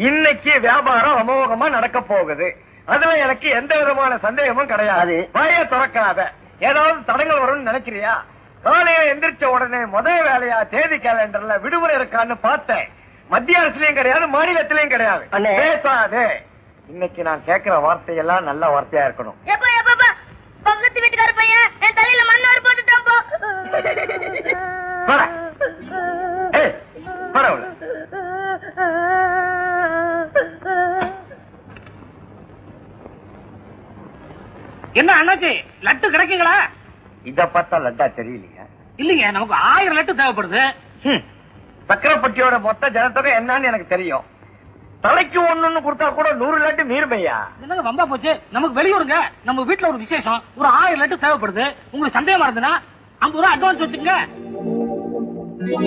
இன்னைக்கு வியாபாரம் அமோகமா நடக்க போகுது. அதுல எனக்கு எந்த விதமான சந்தேகமும் கிடையாது. வாயை திறக்காத. ஏதாவது தடங்கள் வரும்னு நினைக்கிறியா? காலையில எந்திரிச்ச உடனே முதல் வேலையா தேதி கேலண்டர்ல விடுமுறை இருக்கான்னு பார்த்தேன். மத்திய அரசுலயும் கிடையாது, மாநிலத்திலயும் கிடையாது. பேசாதே. இன்னைக்கு நான் கேட்கிற வார்த்தையெல்லாம் நல்ல வார்த்தையா இருக்கணும். பக்கத்து வீட்டுக்கார பையன் என் தலையில மண்ணாறு போட்டுட்டாப்போ. பரவாயில்ல. என்ன அண்ணாச்சி, லட்டு கிடைக்குங்களா? இத பார்த்தா லட்டா தெரியலையா? இல்லைங்க, நமக்கு 1000 லட்டு தேவைப்படுது. சக்கரப்பட்டியோட மொத்த ஜனத்தொகை என்னன்னு எனக்கு தெரியும். தலைக்கு ஒண்ணு கொடுத்தா கூட 100 லட்டு மீறுமையா? என்னங்க வம்பா போச்சு. நமக்கு வெளியூருங்க, நம்ம வீட்டுல ஒரு விசேஷம், ஒரு 1000 லட்டு தேவைப்படுது. உங்களுக்கு சந்தேகமா இருந்ததுன்னா 50 ரூபா அட்வான்ஸ் வச்சுங்க.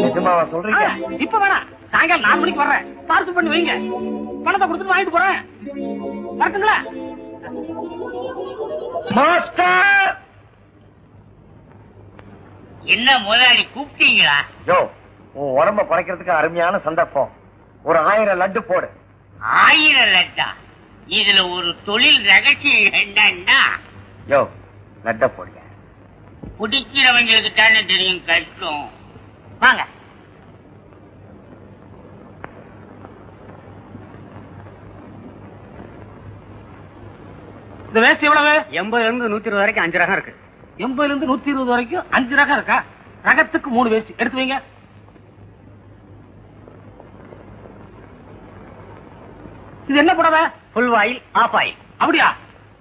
நிஜமாவா சொல்றீங்க? இப்ப வேணாம், சாயங்காலம் 4 மணிக்கு வர்றேன். பார்சல் பண்ணி வைங்க, பணத்தை கொடுத்துட்டு வாங்கிட்டு போறேன். பார்த்துங்களா மாஸ்டர்? என்ன முதலாளி கூப்பிட்டீங்களா? யோ, உன் உடம்ப குறைக்கிறதுக்கு அருமையான சந்தர்ப்பம். ஒரு 1000 லட்டு போடு. 1000 லட்டா? இதுல ஒரு தொழில் ரகசியம் என்னன்னா, யோ லட்ட போடுங்க. குடிக்கிறவங்களுக்கு தானே தெரியும் கஷ்டம். வாங்க. இந்த வேஸ்ட் எவ்வளவு? 80 இருந்து 120 வரைக்கும் 5 ரகம் இருக்கு. 80 இருந்து 120 வரைக்கும் 5 ரகம் இருக்கா? ரகத்துக்கு 3 வேஸ்ட் எடுத்து வைங்க. இது என்ன புடவை? Full oil, off oil. அப்படியா?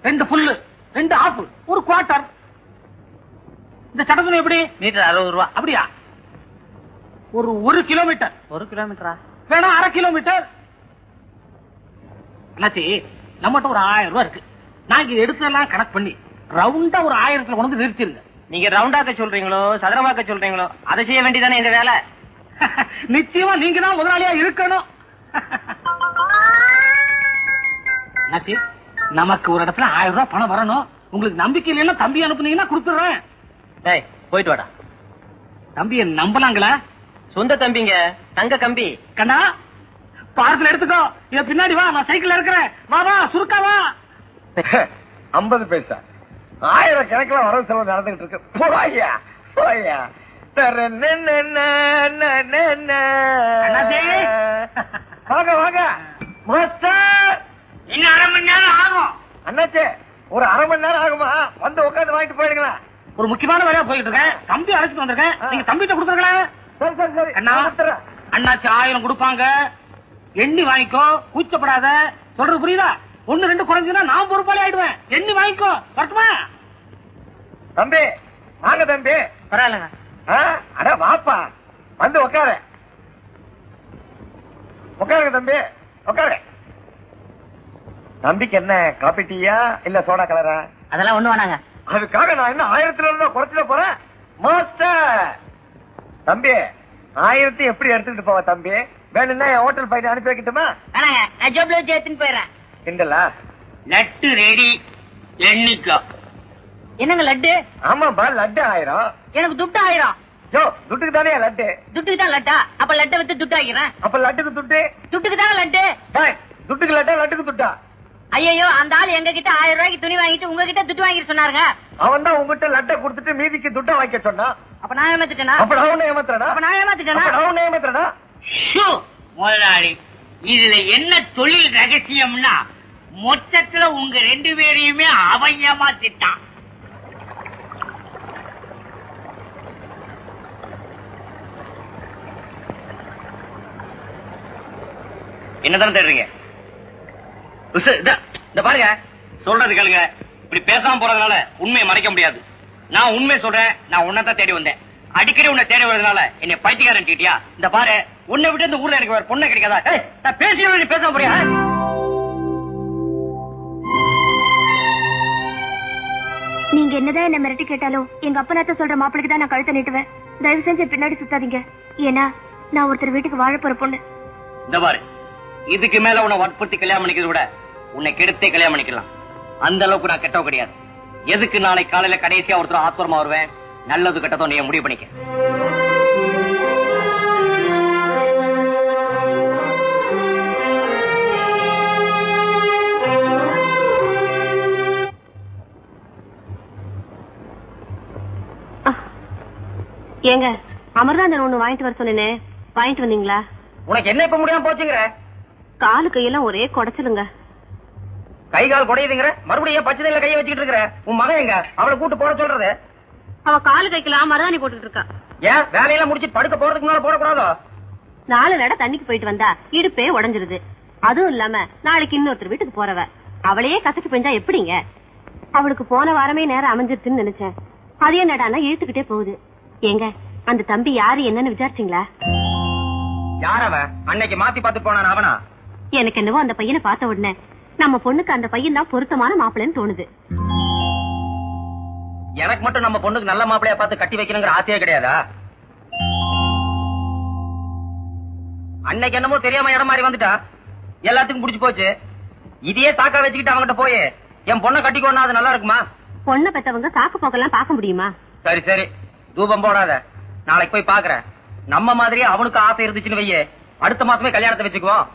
2 ஃபுல்லு, 2 ஆஃப், 1 குவார்டர். இந்த சட்டத்துணை எப்படி? மீட்டர் 60 ரூபா. அப்படியா? ஒரு 1 கிலோமீட்டர். 1 கிலோமீட்டரா? வேணா 1/2 கிலோமீட்டர். அண்ணாச்சி, நம்மகிட்ட ஒரு 1000 ரூபாய் இருக்கு. நாங்க இதை எடுத்தெல்லாம் கணக்கு பண்ணி ரவுண்டா ஒரு 1000த்துல கொண்டு வந்து நிறுத்திருங்க. நீங்க ரவுண்டாக்க சொல்றீங்களோ சதுரமாக்க சொல்றீங்களோ அதை செய்ய வேண்டியதானே எங்க வேலை. நிச்சயமா நீங்க தான் முதலாளியா இருக்கணும். அண்ணாச்சி, நமக்கு ஒரு இடத்துல 1000 ரூபாய் பணம் வரணும். உங்களுக்கு நம்பிக்கை இல்லைன்னா தம்பி அனுப்புனீங்கன்னா கொடுத்துடுறேன். டேய் போயிட்டு வாடா. தம்பியை நம்பலாங்களா? சொந்த தம்பிங்க, தங்க கம்பி. கண்ணா, பார்சல் எடுத்துக்கோ. இத பின்னாடி வா, நான் சைக்கிள் இருக்கிறேன். வா வா, சுருக்கா வா. 50 பைசா 1000 கணக்கில் வரவு செலவு நடந்துகிட்டு இருக்கு. போயா போயா. வாங்க வாங்க மாஸ்டர். இன்னும் 1/2 மணி நேரம் ஆகும். அண்ணாச்சே, ஒரு 1/2 மணி நேரம் ஆகுமா? வந்து உட்காந்து வாங்கிட்டு போயிடுங்களா? ஒரு முக்கியமான வேலையா போயிட்டு இருக்கேன். தம்பி அழைச்சிட்டு வந்திருக்கேன். நீங்க தம்பிட்ட கொடுத்துருங்களா? சரி சரி சரி. அண்ணா, அண்ணாச்சி 1000 கொடுப்பாங்க. எண்ணி வாங்கிக்கோ, கூச்சப்படாத. சொல்றது புரியுதா? 1 2 குறைஞ்சுன்னா நான் பொறுப்பாளி ஆயிடுவேன். எண்ணி வாங்கிக்கோ. வரட்டுமா? தம்பி வாங்க தம்பி. பரவாயில்லங்க. அட வாப்பா, வந்து உட்காரு. உட்காருங்க தம்பி, உட்காரு. தம்பிக்கு என்ன காபி டீயா இல்ல சோடா கலரா? அதெல்லாம் ஒண்ணு வேணாங்க. அதுக்காக நான் என்ன 1000 குறைச்சிட போறேன் மாஸ்டர். தம்பி 1000 எப்படி எடுத்துக்கிட்டு போவ தம்பி? வேணும்னா என் ஹோட்டல் போயிட்டு அனுப்பி வைக்கட்டுமா? வேணாங்க, நான் ஜோப்ல வச்சு எடுத்துன்னு போயிடுறேன். கிண்டலா? லட்டு ரெடி, எண்ணிக்கோ. என்னங்க லட்டு? ஆமாப்பா, லட்டு 1000. எனக்கு துட்டு 1000. யோ, துட்டுக்கு தானே லட்டு? துட்டுக்கு தான் லட்டா? அப்ப லட்டை வித்து துட்டு ஆகிறேன். அப்ப லட்டுக்கு துட்டு? துட்டுக்கு தானே லட்டு. துட்டுக்கு லட்டா லட்டுக்கு துட்டா? ஐயோ, அந்த ஆள் எங்க கிட்ட 1000 ரூபாய்க்கு துணி வாங்கிட்டு உங்ககிட்ட துட்டு வாங்கிட்டு சொன்னாருங்க. அவன் தான் உங்ககிட்ட லட்டை கொடுத்துட்டு மீதிக்கு துட்டை வாங்கிக்க சொன்னான். அப்ப நான் ஏமாத்திட்டேனா? அப்ப நான் உன்னை ஏமாத்துறேனா? அப்ப நான் ஏமாத்திட்டேனா? அப்ப நான் உன்னை ஏமாத்துறேனா? முதலாளி, இதுல என்ன தொழில் ரகசியம்னா, மொத்தத்துல உங்க 2 பேரையுமே அவன் ஏமாத்திட்டான். என்னதானே தேடுறீங்க? இந்த பாருங்க, சொல்றது கேளுங்க. இப்படி பேசாம போறதுனால உண்மையை மறைக்க முடியாது. நான் உண்மை சொல்றேன். நான் உன்னதான் தேடி வந்தேன். அடிக்கடி உன்னை தேடி வரதுனால என்னை பைத்தியக்காரன் கேட்டியா? இந்த பாரு, உன்னை விட்டு இந்த ஊர்ல எனக்கு வேற பொண்ணை கிடைக்காதா? நான் பேசிய பேசாம போறியா? நீங்க என்னதான் என்ன மிரட்டி கேட்டாலும் எங்க அப்பனாத்த சொல்ற மாப்பிளைக்கு தான் நான் கழுத்தை நீட்டுவேன். தயவு செஞ்சு பின்னாடி சுத்தாதீங்க. ஏன்னா நான் ஒருத்தர் வீட்டுக்கு வாழ போற பொண்ணு. இந்த பாரு, இதுக்கு மேல உன்னை வற்புறுத்தி கல்யாணம் பண்ணிக்கிறத விட உன்னை கெடுத்தே கல்யாணம் பண்ணிக்கலாம். அந்த அளவுக்கு நான் கெட்டவ கிடையாது. எதுக்கு நாளை காலையில கடைசியா ஒருத்தர் ஆத்வரமா வருவேன். நல்லது கெட்டதோ நீ முடிவு பண்ணிக்க. ஏங்க அமர்நாதன் ஒண்ணு வாங்கிட்டு வர சொன்னேனே, வாங்கிட்டு வந்தீங்களா? உனக்கு என்ன இப்ப முடியாம போச்சுங்கிற? காலு கையெல்லாம் ஒரே குடைச்சலுங்க. கை கால் குடையுதுங்கிற, மறுபடியும் பச்சையில கையை வச்சுக்கிட்டு இருக்கிற. உன் மகன் எங்க? அவளை கூட்டு போட சொல்றது. அவ காலு கைக்கெல்லாம் மருதாணி போட்டுட்டு இருக்கா. ஏன் வேலையெல்லாம் முடிச்சு படுக்க போறதுக்கு முன்னால போடக்கூடாதோ? 4 நட தண்ணிக்கு போயிட்டு வந்தா இடுப்பே உடைஞ்சிருது. அதுவும் இல்லாம நாளைக்கு இன்னொருத்தர் வீட்டுக்கு போறவ, அவளையே கசக்கி பெஞ்சா எப்படிங்க? அவளுக்கு போன வாரமே நேரம் அமைஞ்சிருச்சுன்னு நினைச்சேன். அதே நடானா இழுத்துக்கிட்டே போகுது. ஏங்க அந்த தம்பி யாரு என்னன்னு விசாரிச்சீங்களா? யார் அவன்? அன்னைக்கு மாத்தி பார்த்து போனான் அவனா? எனக்கு என்னவோ அந்த பையனை பார்த்த உடனே நம்ம பொண்ணுக்கு அந்த பையன் தான் பொருத்தமான மாப்பிள்ளைன்னு தோணுது. எனக்கு மட்டும் நம்ம பொண்ணுக்கு நல்ல மாப்பிளையா பார்த்து கட்டி வைக்கணுங்கிற ஆசையே கிடையாதா? அன்னைக்கு என்னமோ தெரியாம இடம் மாறி வந்துட்டா, எல்லாத்துக்கும் புடிச்சு போச்சு. இதையே சாக்கா வச்சுக்கிட்டு அவங்கிட்ட போய் என் பொண்ணை கட்டிக்கோன்னா அது நல்லா இருக்குமா? பொண்ணை பெத்தவங்க சாக்கு போக்கெல்லாம் பார்க்க முடியுமா? சரி சரி, தூபம் போடாத. நாளைக்கு போய் பாக்குறேன். நம்ம மாதிரியே அவனுக்கு ஆசை இருந்துச்சுன்னு வையே, அடுத்த மாசமே கல்யாணத்தை வச்சுக்குவோம்.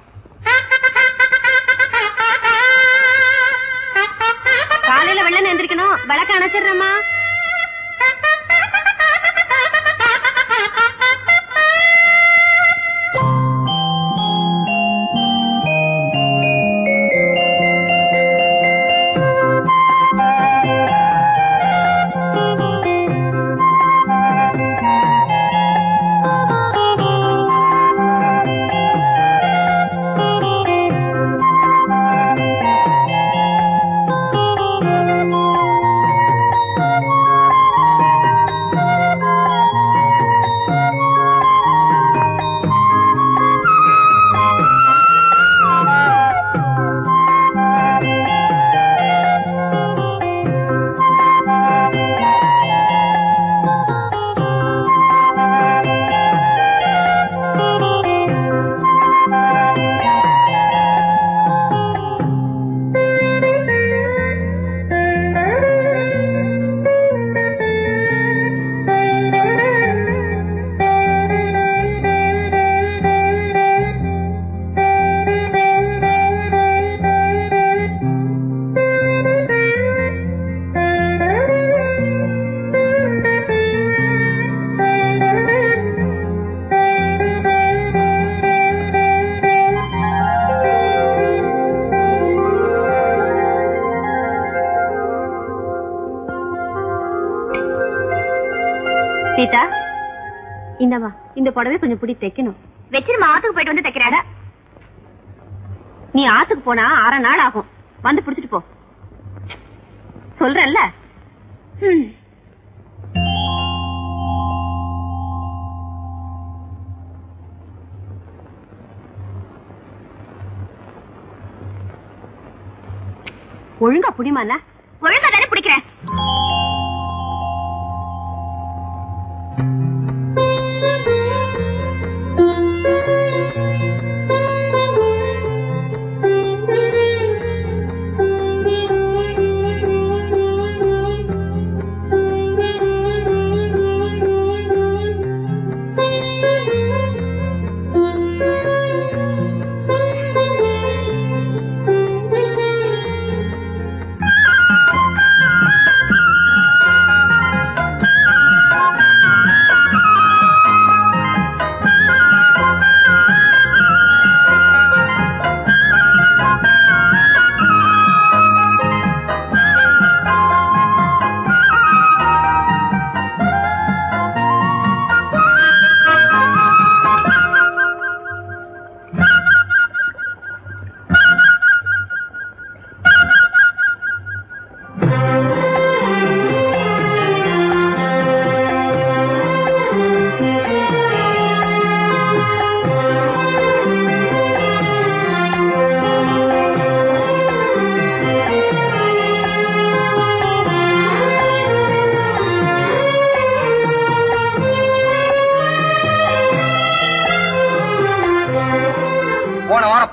காலையில வெள்ளம் எந்திரிக்கணும், விளக்க அணைச்சிடுறமா. சீதா, இந்தமா இந்த புடவை கொஞ்சம் பிடி தைக்கணும். வச்சிருமா, ஆத்துக்கு போயிட்டு வந்து தைக்கிறாட. நீ ஆத்துக்கு போனா 1/2 நாள் ஆகும், வந்து பிடிச்சிட்டு போ. சொல்றேன்ல. ஒழுங்கா புடிமாண்ணா. ஒழுங்கா தானே பிடிக்கிறேன்.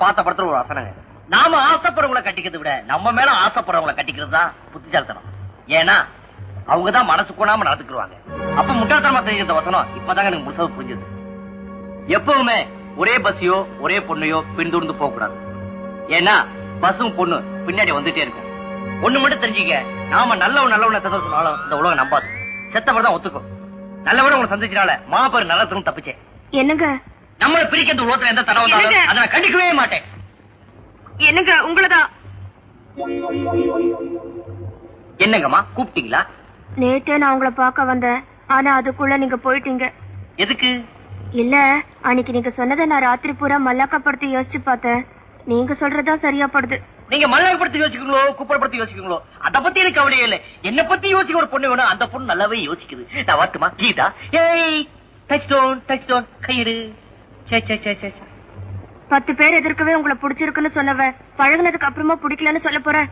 பார்த்த படத்துல ஒரு வசனங்க, நாம ஆசைப்படுறவங்களை கட்டிக்கிறத விட நம்ம மேல ஆசைப்படுறவங்களை கட்டிக்கிறது தான் புத்திசாலித்தனம். ஏன்னா அவங்கதான் மனசு கொடாம நடந்துக்குவாங்க. அப்ப முட்டாள்தனமா தெரிஞ்ச வசனம் இப்பதாங்க எனக்கு முழுசா புரிஞ்சது. எப்பவுமே ஒரே பஸ்ஸையோ ஒரே பொண்ணையோ பின்தொடர்ந்து போக கூடாது. ஏன்னா பஸ்ஸும் பொண்ணு பின்னாடி வந்துட்டே இருக்கும். ஒண்ணு மட்டும் தெரிஞ்சுக்க, நாம நல்லவன் நல்லவனை சொன்னாலும் இந்த உலகம் நம்பாது, செத்தவர் தான் ஒத்துக்கும். நல்லவன உங்களை சந்திச்சனால மாபெரும் நலத்திலும் தப்பிச்சேன். என்னங்க நம்மளை பிரிக்கிறது உலகத்துல எந்த தடவை வந்தாலும் அதை நான் கண்டிக்கவே மாட்டேன். என்னங்க உங்களதான். என்னங்கம்மா கூப்பிட்டீங்களா? நேத்தே நான் உங்களை பார்க்க வந்தேன், ஆனா அதுக்குள்ள நீங்க போயிட்டீங்க. எதுக்கு? இல்ல, அன்னைக்கு நீங்க சொன்னதை நான் ராத்திரி பூரா மல்லாக்கப்படுத்தி யோசிச்சு பார்த்தேன். நீங்க சொல்றதா சரியா படுது. நீங்க மல்லாக்கப்படுத்தி யோசிக்கீங்களோ குப்பைப்படுத்தி யோசிக்கீங்களோ அத பத்தி எனக்கு கவலையே இல்லை. என்ன பத்தி யோசிக்க ஒரு பொண்ணு வேணும், அந்த பொண்ணு நல்லாவே யோசிக்குது. நான் வாட்டுமா கீதா? ஏய் டச் டோன் கையிடு. 10 பேர் எதிர்க்கவே உங்களை பிடிச்சிருக்குன்னு சொன்னவ பழகுனதுக்கு அப்புறமா பிடிக்கலன்னு சொல்ல போறேன்.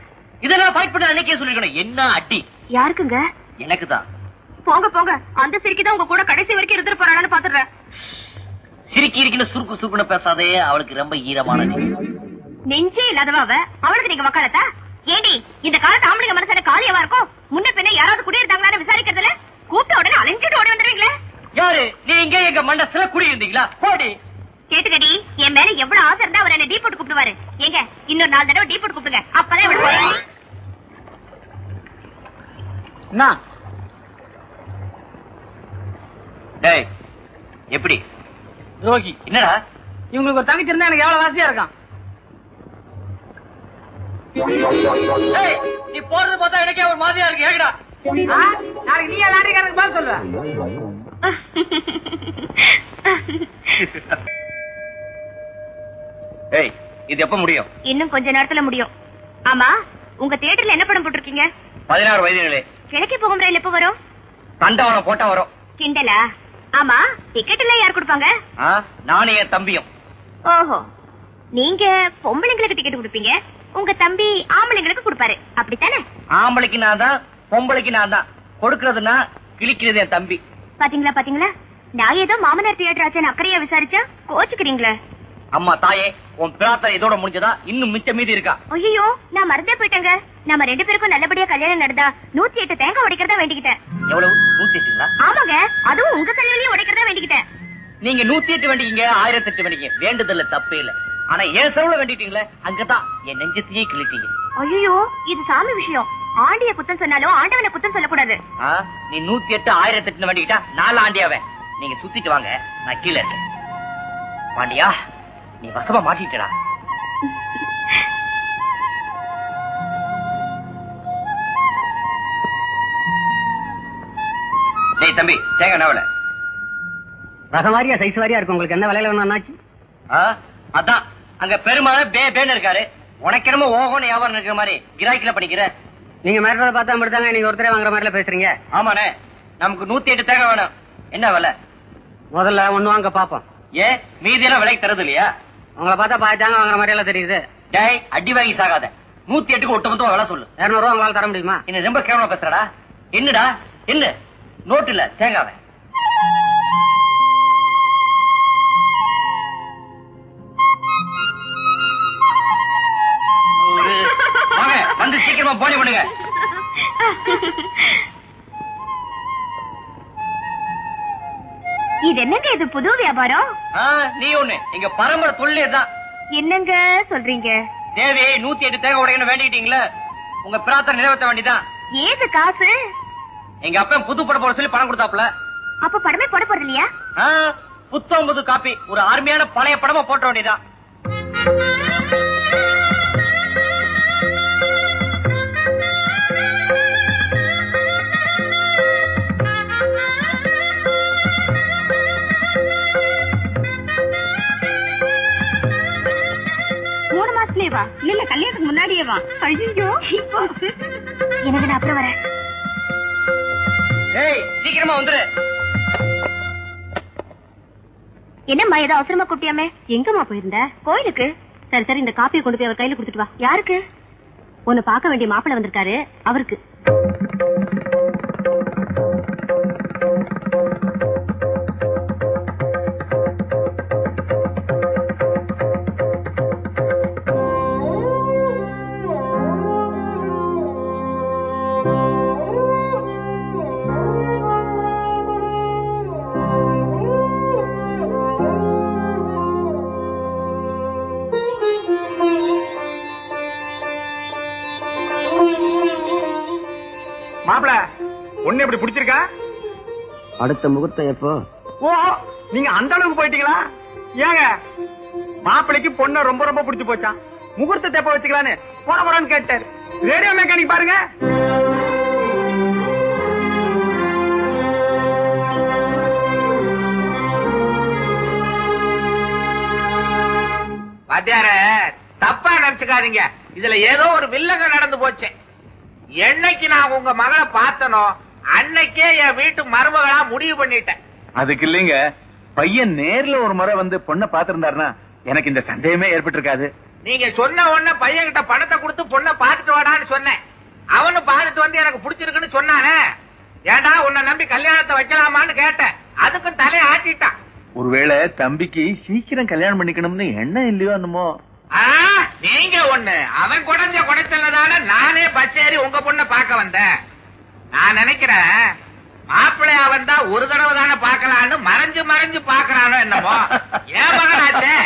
இதெல்லாம் ஃபைட் பண்ண அன்னைக்கே சொல்லிருக்கணும். என்ன அடி? யாருக்குங்க? எனக்கு தான். போங்க போங்க, அந்த சிரிக்கிதான் உங்க கூட கடைசி வரைக்கும் இருந்துட்டு போறான்னு பாத்துறேன். சிரிக்கி இருக்குன்னு சுருக்கு சுருக்குன்னு பேசாதே, அவளுக்கு ரொம்ப ஈரமான நெஞ்சே இல்லாதவ அவளுக்கு நீங்க வக்காலத்தா? ஏடி இந்த காலத்து ஆம்பளைங்க மனசான காலியவா இருக்கும். முன்ன பின்ன யாராவது குடியிருந்தாங்களான்னு விசாரிக்கிறதுல கூப்பிட்ட உடனே அலைஞ்சிட்டு ஓடி வந்துடுறீங்களே. யாரு நீங்க? எங்க மண்டத்துல குடி இருந்தீங்களா? போடி. கேட்டுக்கடி, என் மேல எவ்வளவு ஆசை இருந்தா அவர் என்ன டீ போட்டு கூப்பிடுவாரு. ஏங்க இன்னொரு 4 தடவை டீ போட்டு கூப்பிடுங்க, அப்பதான் விடுவாரு. டேய் எப்படி ரோகி? என்னடா இவங்களுக்கு ஒரு தங்கச்சி இருந்தா எனக்கு எவ்வளவு வாசியா இருக்கான். நீ போறது பார்த்தா எனக்கே ஒரு மாதிரியா இருக்கு. ஏகடா நாளைக்கு நீ லாரிக்காரனுக்கு பால் சொல்ற. ஏய் இது எப்ப முடியும்? இன்னும் கொஞ்ச நேரத்துல முடியும். ஆமா, உங்க தியேட்டர்ல என்ன படம் போட்டிருக்கீங்க? 16 வயதிலே. கிழக்கே போகும் ரயில் எப்ப வரும்? தண்டவாளம் போட்டா வரும். கிண்டலா? ஆமா, டிக்கெட் எல்லாம் யார் கொடுப்பாங்க? நானும் என் தம்பியும். ஓஹோ, நீங்க பொம்பளைங்களுக்கு டிக்கெட் கொடுப்பீங்க, உங்க தம்பி ஆம்பளைங்களுக்கு கொடுப்பாரு, அப்படித்தானே? ஆம்பளைக்கு நான் தான், பொம்பளைக்கு நான் தான். கொடுக்கறதுன்னா கிழிக்கிறது என் தம்பி. பாத்தீங்களா பாத்தீங்களா, நான் ஏதோ மாமனார் தியேட்டர் ஆச்சேன்னு அக்கறையா விசாரிச்சா கோச்சுக்கிறீங்களே. அம்மா தாயே, உன் பிரார்த்தனை இதோட முடிஞ்சதா? இன்னும் மிச்ச மீதி இருக்கா? ஐயோ, நான் மறந்தே போயிட்டேங்க. நம்ம 2 பேருக்கும் நல்லபடியா கல்யாணம் நடந்தா 108 தேங்காய் உடைக்கிறதா வேண்டிக்கிட்டேன். எவ்வளவு? 108ங்களா? ஆமாங்க, அதுவும் உங்க தலையிலேயே உடைக்கிறதா வேண்டிக்கிட்டேன். நீங்க 108 வேண்டிக்கீங்க, 1008 வேண்டிக்கீங்க, வேண்டுதல்ல தப்பே இல்ல. ஆனா ஏன் செலவுல வேண்டிட்டீங்களே, அங்கதான் என் நெஞ்சத்தையே கிழிட்டீங்க. ஐயோ, இது சாமி விஷயம். ஆண்டிய குத்தம் சொன்னாலும் ஆண்டவனை குத்தம் சொல்லக்கூடாது. நீ 108 1008 வேண்டிக்கிட்டா 4 ஆண்டியாவே. நீங்க சுத்திட்டு வாங்க, நான் கீழே இருக்கேன். பாண்டியா, நீ வசமா மாட்டிட்டடா. டேய் தம்பி, தேங்காய் என்ன விலை? ரகம் வாரியா சைஸ் வாரியா இருக்கும். உங்களுக்கு என்ன விலையில வேணாச்சு? அதான் அங்க பெருமாள் பேன்னு இருக்காரு. உனக்கு என்னமோ ஓகோன்னு வியாபாரம் இருக்கிற மாதிரி கிராக்கில படிக்கிற. நீங்க மேல பார்த்தா மட்டும்தாங்க நீங்க ஒருத்தரே வாங்குற மாதிரில பேசுறீங்க. ஆமாண்ணே, நமக்கு 108 தேங்காய் வேணும். என்ன விலை? முதல்ல ஒண்ணு வாங்க பாப்போம். ஏன் மீதி எல்லாம் விலைக்கு தரது இல்லையா? உங்களை பார்த்தா பாய்த்தாங்க வாங்குற மாதிரி எல்லாம் தெரியுது. டேய் அடி வாங்கி சாகாத. 108க்கு ஒட்டுமொத்தமா விலை சொல்லு. 200 ரூபா உங்களால தர முடியுமா? என்ன ரொம்ப கேவலமா பேசுறடா. என்னடா என்ன நோட்டு இல்ல தேங்காவை? வந்து சீக்கிரமா போனி பண்ணுங்க. இது என்னங்க, இது புது வியாபாரம்? நீ ஒண்ணு எங்க பரம்பரை தொழிலே தான். என்னங்க சொல்றீங்க? தேவி 108 தேங்காய் உடைக்கணும் வேண்டிக்கிட்டீங்களா? உங்க பிரார்த்தனை நிறைவேற்ற வேண்டிதான். ஏது காசு? எங்க அப்பா புது படம் போட சொல்லி பணம் கொடுத்தாப்ல. அப்ப படமே போட போறது இல்லையா? புத்தம் புது காப்பி ஒரு அருமையான பழைய படமா போட்ட வேண்டியதான். இல்ல கல்யாணத்துக்கு முன்னாடியே வா. ஐயோ, எனக்கு நான் அப்புறம் வரேன். சீக்கிரமா வந்துரு. என்னம்மா ஏதோ அவசரமா கூப்பிட்டியாமே? எங்கம்மா போயிருந்த? கோயிலுக்கு. சரி சரி, இந்த காப்பியை கொண்டு போய் அவர் கையில கொடுத்துட்டு வா. யாருக்கு? உன்னை பார்க்க வேண்டிய மாப்பிள்ளை வந்திருக்காரு, அவருக்கு. மாப்பிள ஒண்ணு எப்படி பிடிச்சிருக்கா? அடுத்த முகூர்த்தம் எப்போ? ஓ, நீங்க அந்த அளவுக்கு போயிட்டீங்களா? ஏங்க, மாப்பிளைக்கு பொண்ண ரொம்ப ரொம்ப பிடிச்சு போச்சான். முகூர்த்தத்தை எப்ப வச்சுக்கலான்னு போறன்னு கேட்டாரு. ரேடியோ மெக்கானிக் பாருங்க. வாத்தியார, தப்பா நினைச்சுக்காதீங்க. இதுல ஏதோ ஒரு வில்லங்க நடந்து போச்சு. என்னைக்கு நான் உங்க மகளை பார்த்தனோ அன்னைக்கே என் வீட்டு மருமகளா முடிவு பண்ணிட்டேன். அதுக்கு இல்லைங்க, பையன் நேர்ல ஒரு முறை வந்து பொண்ணை பாத்திருந்தாருன்னா எனக்கு இந்த சந்தேகமே ஏற்பட்டிருக்காது. நீங்க சொன்ன உடனே பையன் கிட்ட பணத்தை கொடுத்து பொண்ணை பாத்துட்டு வாடான்னு சொன்னேன். அவனு பாத்துட்டு வந்து எனக்கு பிடிச்சிருக்குன்னு சொன்னானே. ஏண்டா உன்னை நம்பி கல்யாணத்தை வைக்கலாமான்னு கேட்டேன். அதுக்கும் தலையை ஆட்டிட்டான். ஒருவேளை தம்பிக்கு சீக்கிரம் கல்யாணம் பண்ணிக்கணும்னு எண்ணம் இல்லையோ என்னமோ. நீங்க ஒண்ணு, அவன் குறைஞ்ச குடைச்சலதால நானே பச்சேரி உங்க பொண்ணை பார்க்க வந்தேன். நான் நினைக்கிறேன் மாப்பிள்ளையா வந்தா ஒரு தடவை தானே பாக்கலான்னு மறைஞ்சு மறைஞ்சு பாக்குறானோ என்னமோ. ஏன் மகனாச்சே?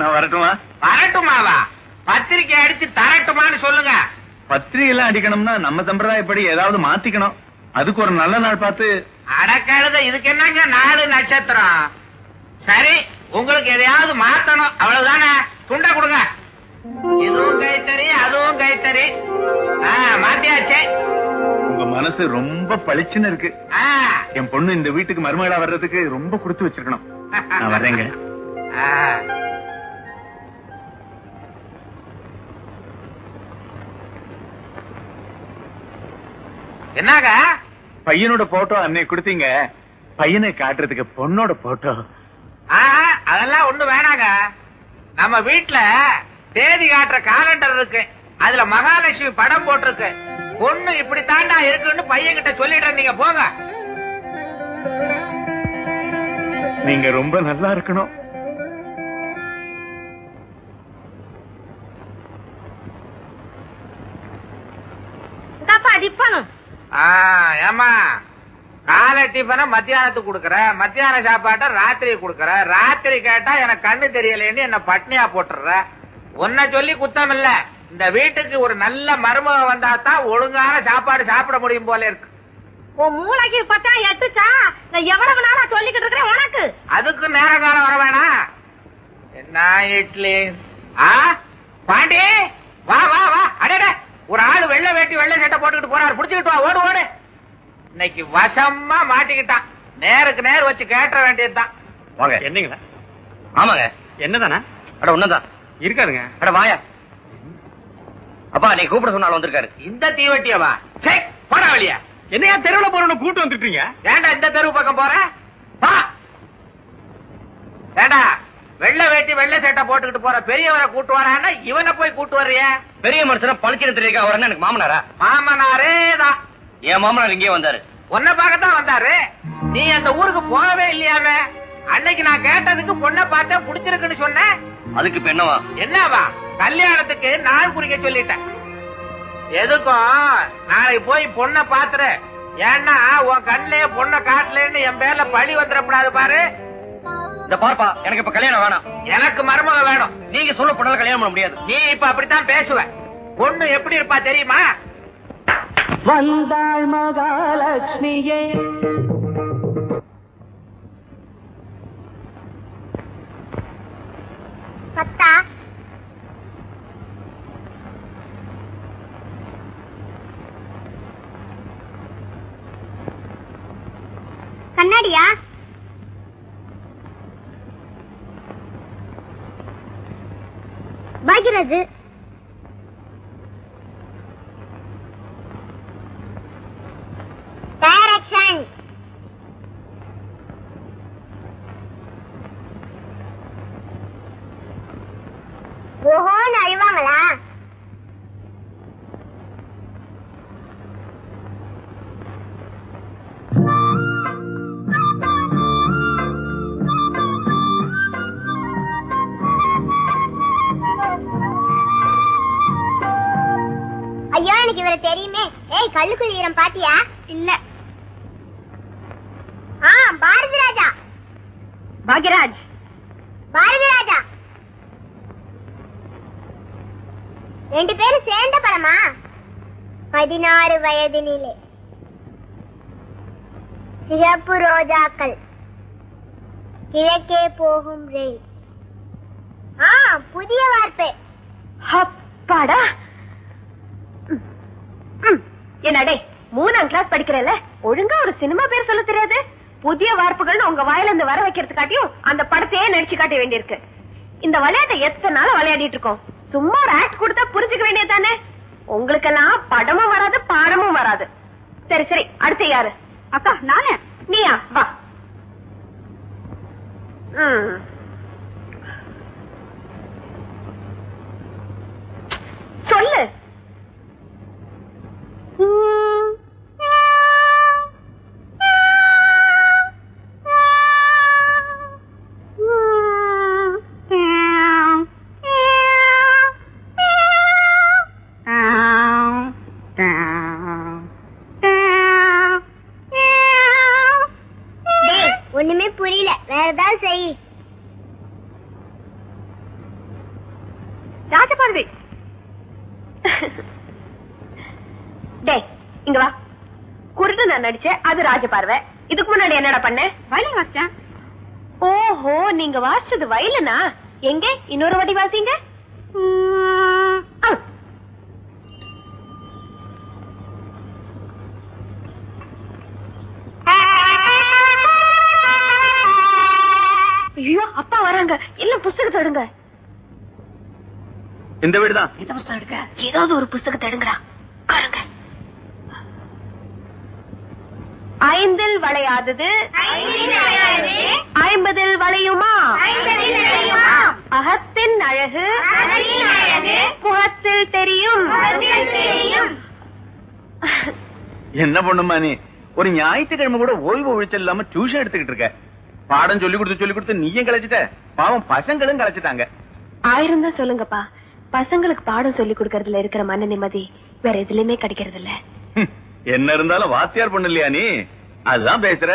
நான் வரட்டுமா? வரட்டுமாவா? பத்திரிக்கை அடிச்சு தரட்டுமான்னு சொல்லுங்க. பத்திரிகை எல்லாம் அடிக்கணும்னா நம்ம சம்பிரதாயப்படி ஏதாவது மாத்திக்கணும். அதுக்கு ஒரு நல்ல நாள் பார்த்து. அடக்கழுத, இதுக்கு என்னங்க 4 நட்சத்திரம்? சரி, உங்களுக்கு எதையாவது மாத்தணும், அவ்வளவுதானே. துண்டை கொடுங்க. இதுவும் கைத்தறி, அதுவும் கைத்தறி. மாத்தியாச்சே. உங்க மனசு ரொம்ப பளிச்சுன்னு இருக்கு. என் பொண்ணு இந்த வீட்டுக்கு மருமகளா வர்றதுக்கு ரொம்ப கொடுத்து வச்சிருக்கணும். நான் வர்றேங்க. என்னங்க? பையனோட போட்டோ அன்னை கொடுத்தீங்க, பையனை காட்டுறதுக்கு பொண்ணோட போட்டோ. அதெல்லாம் ஒண்ணு வேணாங்க. நம்ம வீட்டுல தேதி காட்டுற காலண்டர் இருக்கு. அதுல மகாலட்சுமி படம் போட்டிருக்கு. பொண்ணு இப்படி தாண்டா இருக்குன்னு பையன் கிட்ட சொல்லிட்டு நீங்க போங்க. நீங்க ரொம்ப நல்லா இருக்கணும். ஏமா, காலை டிஃபனை மத்தியானத்துக்கு கொடுக்கற, மத்தியான சாப்பாட்டை ராத்திரி கொடுக்கற, ராத்திரி கேட்டா எனக்கு கண்ணு தெரியலன்னு என்ன பட்னியா போட்டுற. உன்னை சொல்லி குத்தம் இல்ல. இந்த வீட்டுக்கு ஒரு நல்ல மருமக வந்தா தான் ஒழுங்கான சாப்பாடு சாப்பிட முடியும் போல இருக்கு. மூளைக்கு பத்தா எட்டுச்சா? நான் எவ்வளவு நாளா சொல்லிக்கிட்டு இருக்கிறேன் உனக்கு. அதுக்கு நேர காலம் வர வேணாம். என்ன இட்லி? பாண்டி, வா வா வா. அடே, ஒரு ஆளு வெள்ளை வேட்டி வெள்ளை சட்டை போட்டுக்கிட்டு போறாரு. புடிச்சுக்கிட்டு வா, ஓடு ஓடு. இன்னைக்கு வசமா மாட்டிக்கிட்டான். நேருக்கு நேர் வச்சு கேட்ட வேண்டியதுதான். வாங்க. என்னங்களா? ஆமாங்க. என்னதானா? அட ஒன்னதான் இருக்காருங்க. அட வாயா. அப்பா, நீ கூப்பிட சொன்னாலும் வந்திருக்காரு. இந்த தீவட்டியவா? போட வழியா? என்னையா தெருவுல போறவன கூட்டு வந்துட்டீங்க? ஏண்டா இந்த தெருவு பக்கம் போற? வா. ஏண்டா வெள்ளை வேட்டி வெள்ளை சட்டை போட்டுக்கிட்டு போற பெரியவரை கூட்டு வரான்னா இவனை போய் கூட்டு வர்றிய? பெரிய மனுஷன பழிச்சு தெரியுக்கா? அவர் என்ன எனக்கு மாமனாரா? மாமனாரே தான். என் மாமனார் இங்கே வந்தாரு. உன்னை பார்க்கத்தான் வந்தாரு. நீ அந்த ஊருக்கு போகவே இல்லையாமே. அன்னைக்கு நான் கேட்டதுக்கு பொண்ணை பார்த்தா புடிச்சிருக்குன்னு சொன்னேன். அதுக்கு இப்ப என்னவா? என்னவா? கல்யாணத்துக்கு நாள் குறிக்க சொல்லிட்டேன். எதுக்கும் நாளைக்கு போய் பொண்ணை பாத்துற. ஏன்னா உன் கண்ணிலே பொண்ணை காட்டலன்னு என் பேர்ல பழி வந்துடக்கூடாது பாரு. இந்த பார்ப்பா, எனக்கு இப்ப கல்யாணம் வேணாம். எனக்கு மருமக வேணும். நீங்க சொல்ல பொண்ணால கல்யாணம் பண்ண முடியாது. நீ இப்ப அப்படித்தான் பேசுவ. பொண்ணு எப்படி இருப்பா தெரியுமா? வந்தாள் மகாலட்சுமியே. பத்தா கண்ணாடியா? பாக்யராஜ், டைரக்ஷன். ஓஹோன்னு அழுவாங்களா? ஐயோ, எனக்கு இவரை தெரியுமே. ஏய், கல்லுக்குள் ஈரம் பாத்தியா? இல்ல. பாரதி ராஜா. பாக்யராஜ், பாரதி ராஜா. 2 பேரும் சேர்ந்த படமா? 16 வயதினிலே. சிகப்பு ரோஜாக்கள், கிழக்கே போகும் ரயில். புதிய வார்த்தை. அப்பாடா. என்னடே 3ஆம் கிளாஸ் படிக்கிறல, ஒழுங்கா ஒரு சினிமா பேர் சொல்ல தெரியாது? புதிய வார்ப்புகள் உங்க வாயில இருந்து வர வைக்கிறதுக்காட்டியும் அந்த படத்தையே நடிச்சு காட்ட வேண்டியிருக்கு. இந்த விளையாட்டை எத்தனை நாள் விளையாடிட்டு இருக்கோம். சும்மா ஒரு ஆக்ட் கொடுத்தா புரிஞ்சுக்க வேண்டியதானே? உங்களுக்கெல்லாம் படமும் வராது பாடமும் வராது. சரி சரி, அடுத்து யாரு? அக்கா நானே. நீயா? வா. சொல்லு. ஒண்ணுமே புரியல, வேற ஏதாவது செய். ராஜபார்வை. டேய் இங்க வா. குருட்டு நான் நடிச்சேன், அது ராஜபார்வை. இதுக்கு முன்னாடி என்னடா பண்ண? வயலின் வாசிச்சேன். ஓஹோ, நீங்க வாசிச்சது வயலனா? எங்க இன்னொரு வாட்டி வாசிங்க. ஐயோ அப்பா வராங்க, எல்லாம் புஸ்தகத்தை எடுங்க. இந்த வீடுதான். இந்த புஸ்தகம் எடுக்க, ஏதாவது ஒரு புஸ்தகத்தை எடுங்கடா. பாருங்க. 5ல் வளையாதது 50ல் வளையுமா? அகத்தின் அழகு முகத்தில் தெரியும். என்ன பண்ணுமா நீ? ஒரு ஞாயிற்றுக்கிழமை கூட ஓய்வு ஒழிச்சல் இல்லாம டியூஷன் எடுத்துக்கிட்டு இருக்க. பாடம் சொல்லி கொடுத்து நீயும் கலைச்சிட்ட. பாவம் பசங்களும் கலைச்சிட்டாங்க. 1000 தான் சொல்லுங்கப்பா. பசங்களுக்கு பாடம் சொல்லி கொடுக்கறதுல இருக்கிற மன நிம்மதி வேற எதுலயுமே கிடைக்கிறது இல்ல. என்ன இருந்தாலும் வாத்தியார் பொண்ணு இல்லையா நீ? அதுதான் பேசுற.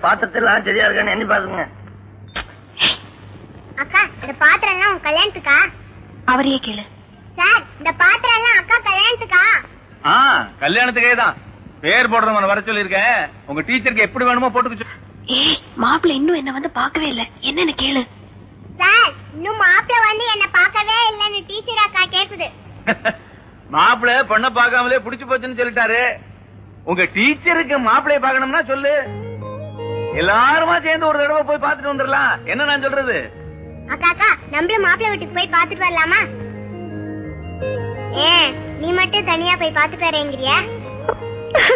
பாத்திரத்தெல்லாம் சரியா இருக்கான்னு எண்ணி பாருங்க. அக்கா, இந்த பாத்திரம் எல்லாம் உங்க கல்யாணத்துக்கா? அவரையே கேளு. சார், இந்த பாத்திரம் எல்லாம் அக்கா கல்யாணத்துக்கா? கல்யாணத்துக்கே தான். பேர் போடுறவன வர சொல்லிருக்கேன். உங்க டீச்சருக்கு எப்படி வேணுமோ போட்டுக்க. மாப்பிள்ள இன்னும் என்ன வந்து பாக்கவே இல்ல, என்னன்னு கேளு. சார், இன்னும் மாப்பிள்ள வந்து என்ன பாக்கவே இல்லன்னு டீச்சர் அக்கா கேக்குது. மாப்பிள்ள பொண்ண பாக்காமலே புடிச்சு போச்சுன்னு சொல்லிட்டாரு. உங்க டீச்சருக்கு மாப்பிள்ளைய பாக்கணும்னா சொல்லு. எல்லாருமா சேர்ந்து ஒரு தடவை போய் பாத்துட்டு வந்துடலாம். என்ன நான் சொல்றது? அக்கா, நம்மளும் மாப்பிள்ளை வீட்டுக்கு போய் பாத்துட்டு வரலாமா? நீ மட்டும் தனியா போய் பாத்துட்டு வரேங்கிறியா?